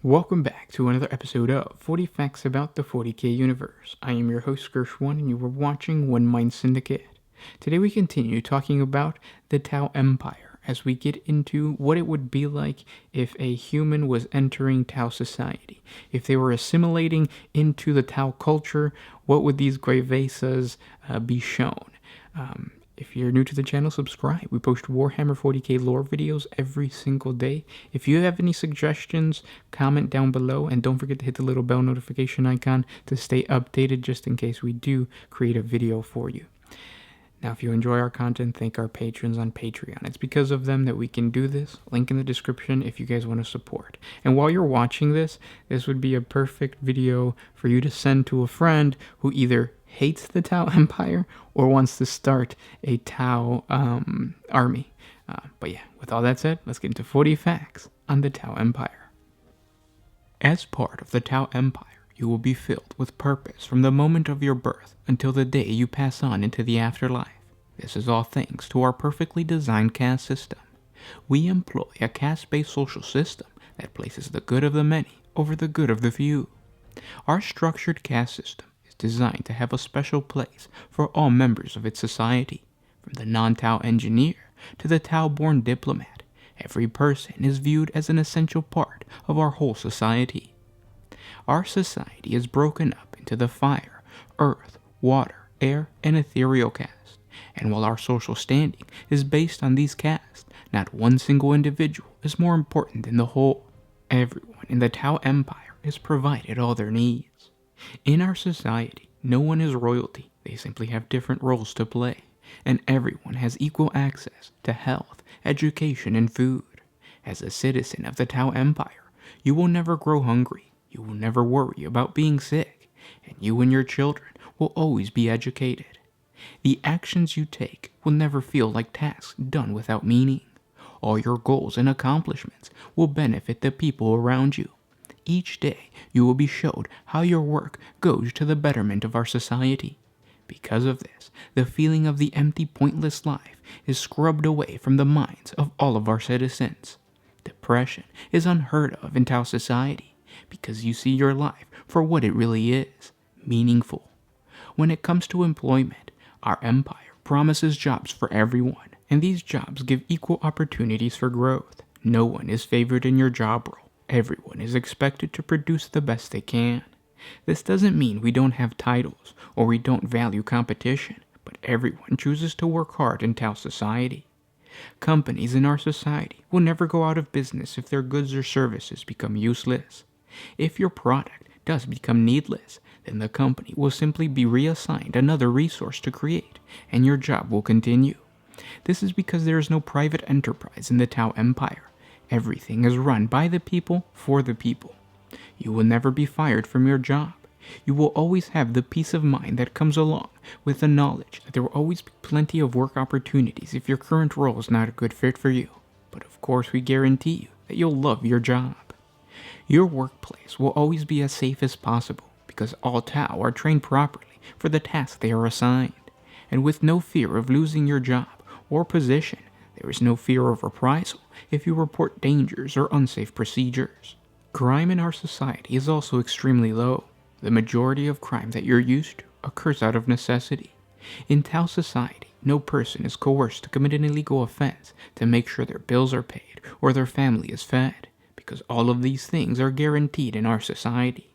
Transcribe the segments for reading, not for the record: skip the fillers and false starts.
Welcome back to another episode of 40 Facts About the 40K Universe. I am your host, Gershwin, and you are watching OneMindSyndicate. Today we continue talking about the Tau Empire as we get into what it would be like if a human was entering Tau society. If they were assimilating into the Tau culture, what would these Grevesas be shown? If you're new to the channel, subscribe. We post Warhammer 40K lore videos every single day. If you have any suggestions, comment down below, and don't forget to hit the little bell notification icon to stay updated just in case we do create a video for you. Now, if you enjoy our content, thank our patrons on Patreon. It's because of them that we can do this. Link in the description if you guys want to support. And while you're watching this would be a perfect video for you to send to a friend who either hates the Tau Empire or wants to start a Tau army. But yeah, with all that said, let's get into 40 facts on the Tau Empire. As part of the Tau Empire, you will be filled with purpose from the moment of your birth until the day you pass on into the afterlife. This is all thanks to our perfectly designed caste system. We employ a caste-based social system that places the good of the many over the good of the few. Our structured caste system is designed to have a special place for all members of its society. From the non-Tau engineer to the Tau-born diplomat, every person is viewed as an essential part of our whole society. Our society is broken up into the fire, earth, water, air, and ethereal caste. And while our social standing is based on these castes, not one single individual is more important than the whole. Everyone in the Tau Empire is provided all their needs. In our society, no one is royalty. They simply have different roles to play. And everyone has equal access to health, education, and food. As a citizen of the Tau Empire, you will never grow hungry. You will never worry about being sick, and you and your children will always be educated. The actions you take will never feel like tasks done without meaning. All your goals and accomplishments will benefit the people around you. Each day, you will be showed how your work goes to the betterment of our society. Because of this, the feeling of the empty, pointless life is scrubbed away from the minds of all of our citizens. Depression is unheard of in Tau society, because you see your life for what it really is, meaningful. When it comes to employment, our empire promises jobs for everyone, and these jobs give equal opportunities for growth. No one is favored in your job role. Everyone is expected to produce the best they can. This doesn't mean we don't have titles or we don't value competition, but everyone chooses to work hard in Tau society. Companies in our society will never go out of business if their goods or services become useless. If your product does become needless, then the company will simply be reassigned another resource to create, and your job will continue. This is because there is no private enterprise in the Tau Empire. Everything is run by the people for the people. You will never be fired from your job. You will always have the peace of mind that comes along with the knowledge that there will always be plenty of work opportunities if your current role is not a good fit for you. But of course, we guarantee you that you'll love your job. Your workplace will always be as safe as possible because all Tau are trained properly for the task they are assigned. And with no fear of losing your job or position, there is no fear of reprisal if you report dangers or unsafe procedures. Crime in our society is also extremely low. The majority of crime that you're used to occurs out of necessity. In Tau society, no person is coerced to commit an illegal offense to make sure their bills are paid or their family is fed, because all of these things are guaranteed in our society.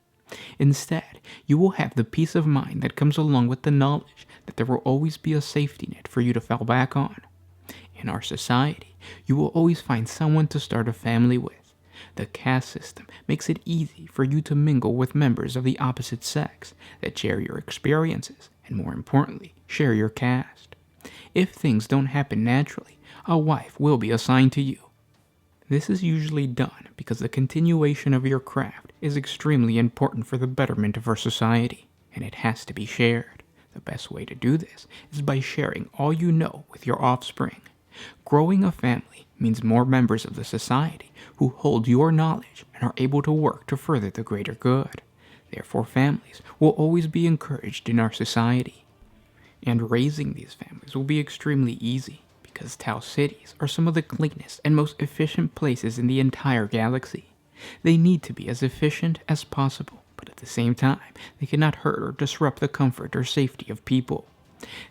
Instead, you will have the peace of mind that comes along with the knowledge that there will always be a safety net for you to fall back on. In our society, you will always find someone to start a family with. The caste system makes it easy for you to mingle with members of the opposite sex that share your experiences and, more importantly, share your caste. If things don't happen naturally, a wife will be assigned to you. This is usually done because the continuation of your craft is extremely important for the betterment of our society, and it has to be shared. The best way to do this is by sharing all you know with your offspring. Growing a family means more members of the society who hold your knowledge and are able to work to further the greater good. Therefore, families will always be encouraged in our society. And raising these families will be extremely easy, because Tau cities are some of the cleanest and most efficient places in the entire galaxy. They need to be as efficient as possible, but at the same time, they cannot hurt or disrupt the comfort or safety of people.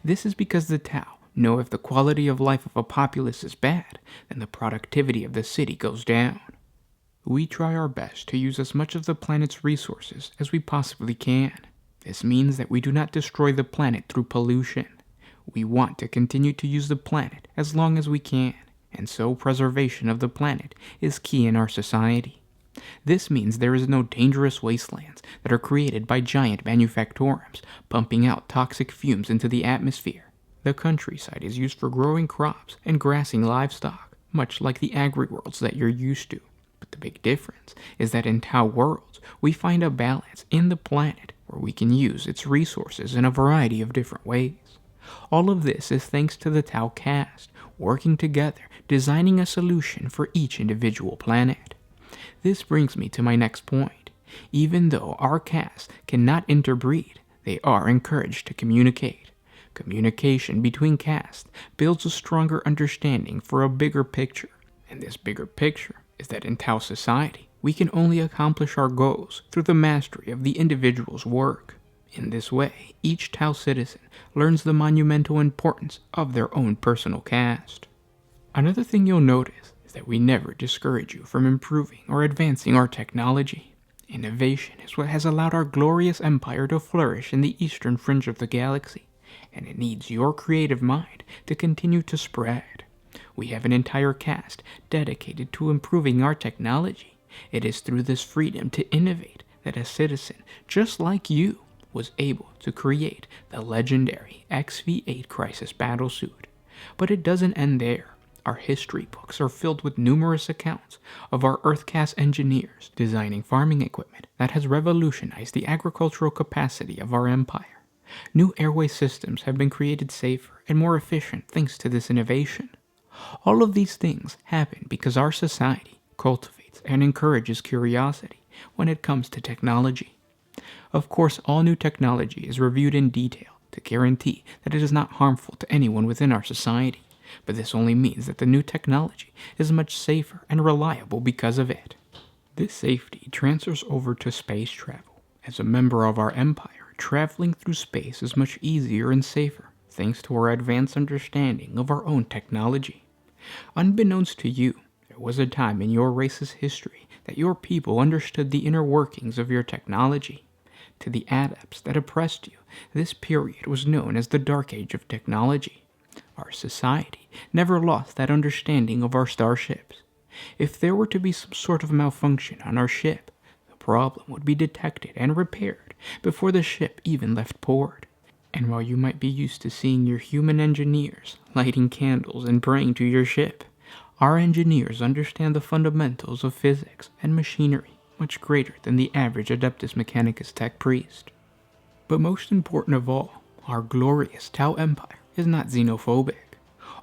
This is because the Tau know if the quality of life of a populace is bad, then the productivity of the city goes down. We try our best to use as much of the planet's resources as we possibly can. This means that we do not destroy the planet through pollution. We want to continue to use the planet as long as we can, and so preservation of the planet is key in our society. This means there is no dangerous wastelands that are created by giant manufactorums pumping out toxic fumes into the atmosphere. The countryside is used for growing crops and grassing livestock, much like the agri-worlds that you're used to. But the big difference is that in Tau worlds, we find a balance in the planet where we can use its resources in a variety of different ways. All of this is thanks to the Tau Caste, working together, designing a solution for each individual planet. This brings me to my next point. Even though our castes cannot interbreed, they are encouraged to communicate. Communication between castes builds a stronger understanding for a bigger picture, and this bigger picture is that in Tau society, we can only accomplish our goals through the mastery of the individual's work. In this way, each Tau citizen learns the monumental importance of their own personal caste. Another thing you'll notice is that we never discourage you from improving or advancing our technology. Innovation is what has allowed our glorious empire to flourish in the eastern fringe of the galaxy, and it needs your creative mind to continue to spread. We have an entire caste dedicated to improving our technology. It is through this freedom to innovate that a citizen just like you was able to create the legendary XV-8 Crisis battlesuit. But it doesn't end there. Our history books are filled with numerous accounts of our Earth-caste engineers designing farming equipment that has revolutionized the agricultural capacity of our empire. New airway systems have been created safer and more efficient thanks to this innovation. All of these things happen because our society cultivates and encourages curiosity when it comes to technology. Of course, all new technology is reviewed in detail to guarantee that it is not harmful to anyone within our society, but this only means that the new technology is much safer and reliable because of it. This safety transfers over to space travel. As a member of our empire, traveling through space is much easier and safer thanks to our advanced understanding of our own technology. Unbeknownst to you, there was a time in your race's history that your people understood the inner workings of your technology. To the adepts that oppressed you, this period was known as the Dark Age of technology. Our society never lost that understanding of our starships. If there were to be some sort of malfunction on our ship, the problem would be detected and repaired before the ship even left port. And while you might be used to seeing your human engineers lighting candles and praying to your ship, our engineers understand the fundamentals of physics and machinery much greater than the average Adeptus Mechanicus tech priest. But most important of all, our glorious Tau Empire is not xenophobic.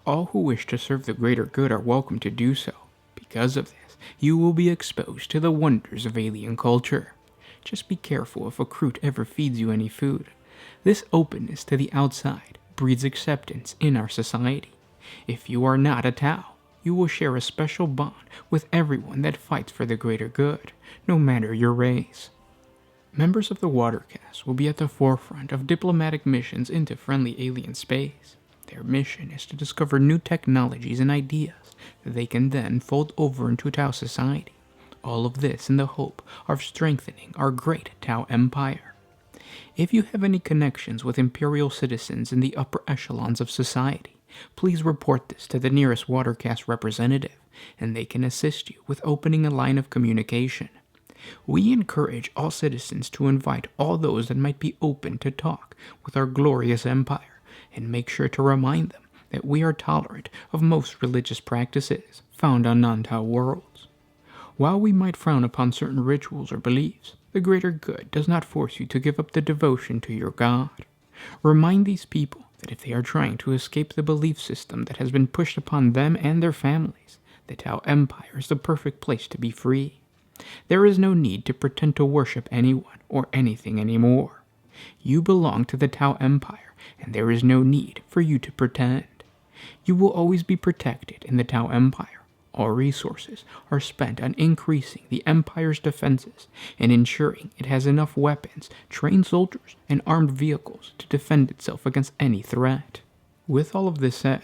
All who wish to serve the greater good are welcome to do so. Because of this, you will be exposed to the wonders of alien culture. Just be careful if a Kroot ever feeds you any food. This openness to the outside breeds acceptance in our society. If you are not a Tau, you will share a special bond with everyone that fights for the greater good, no matter your race. Members of the Water Caste will be at the forefront of diplomatic missions into friendly alien space. Their mission is to discover new technologies and ideas that they can then fold over into Tau society. All of this in the hope of strengthening our great Tau Empire. If you have any connections with Imperial citizens in the upper echelons of society, please report this to the nearest Water Caste representative, and they can assist you with opening a line of communication. We encourage all citizens to invite all those that might be open to talk with our glorious empire, and make sure to remind them that we are tolerant of most religious practices found on non-Tau worlds. While we might frown upon certain rituals or beliefs, the greater good does not force you to give up the devotion to your God. Remind these people that if they are trying to escape the belief system that has been pushed upon them and their families, the Tau Empire is the perfect place to be free. There is no need to pretend to worship anyone or anything anymore. You belong to the Tau Empire, and there is no need for you to pretend. You will always be protected in the Tau Empire. all resources are spent on increasing the Empire's defenses and ensuring it has enough weapons, trained soldiers, and armed vehicles to defend itself against any threat. With all of this said,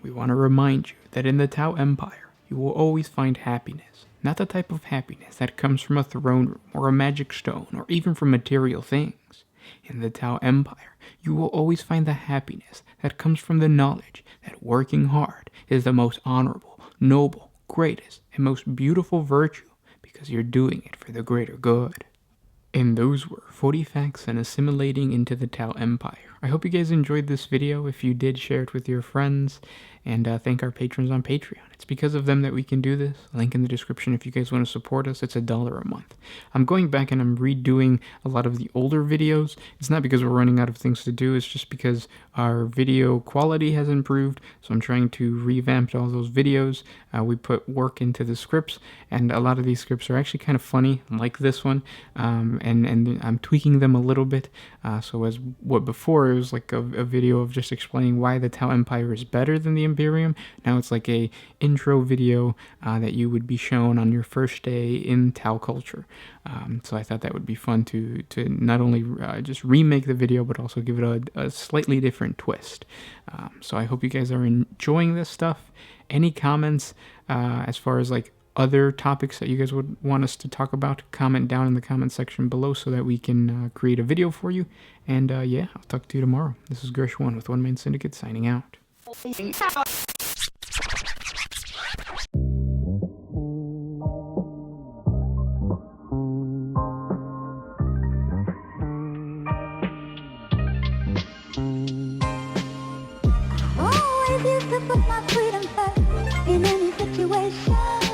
we want to remind you that in the Tau Empire, you will always find happiness. Not the type of happiness that comes from a throne room or a magic stone or even from material things. In the Tau Empire, you will always find the happiness that comes from the knowledge that working hard is the most honorable, noble, greatest, and most beautiful virtue because you're doing it for the greater good. And those were 40 facts on assimilating into the Tau Empire. I hope you guys enjoyed this video. If you did, share it with your friends. And thank our patrons on Patreon. It's because of them that we can do this. Link in the description if you guys want to support us. It's $1 a month. I'm going back and I'm redoing a lot of the older videos. It's not because we're running out of things to do. It's just because our video quality has improved. So I'm trying to revamp all those videos. We put work into the scripts. And a lot of these scripts are actually kind of funny, like this one. And I'm tweaking them a little bit. So as what before it was like a video of just explaining why the Tau Empire is better than the Imperium. Now it's like a intro video that you would be shown on your first day in Tau culture. So I thought that would be fun to not only just remake the video, but also give it a slightly different twist. So I hope you guys are enjoying this stuff. Any comments as far as like other topics that you guys would want us to talk about, comment down in the comment section below so that we can create a video for you. And yeah, I'll talk to you tomorrow. This is Gersh1 with OneMindSyndicate signing out. Always used to put my freedom first in any situation.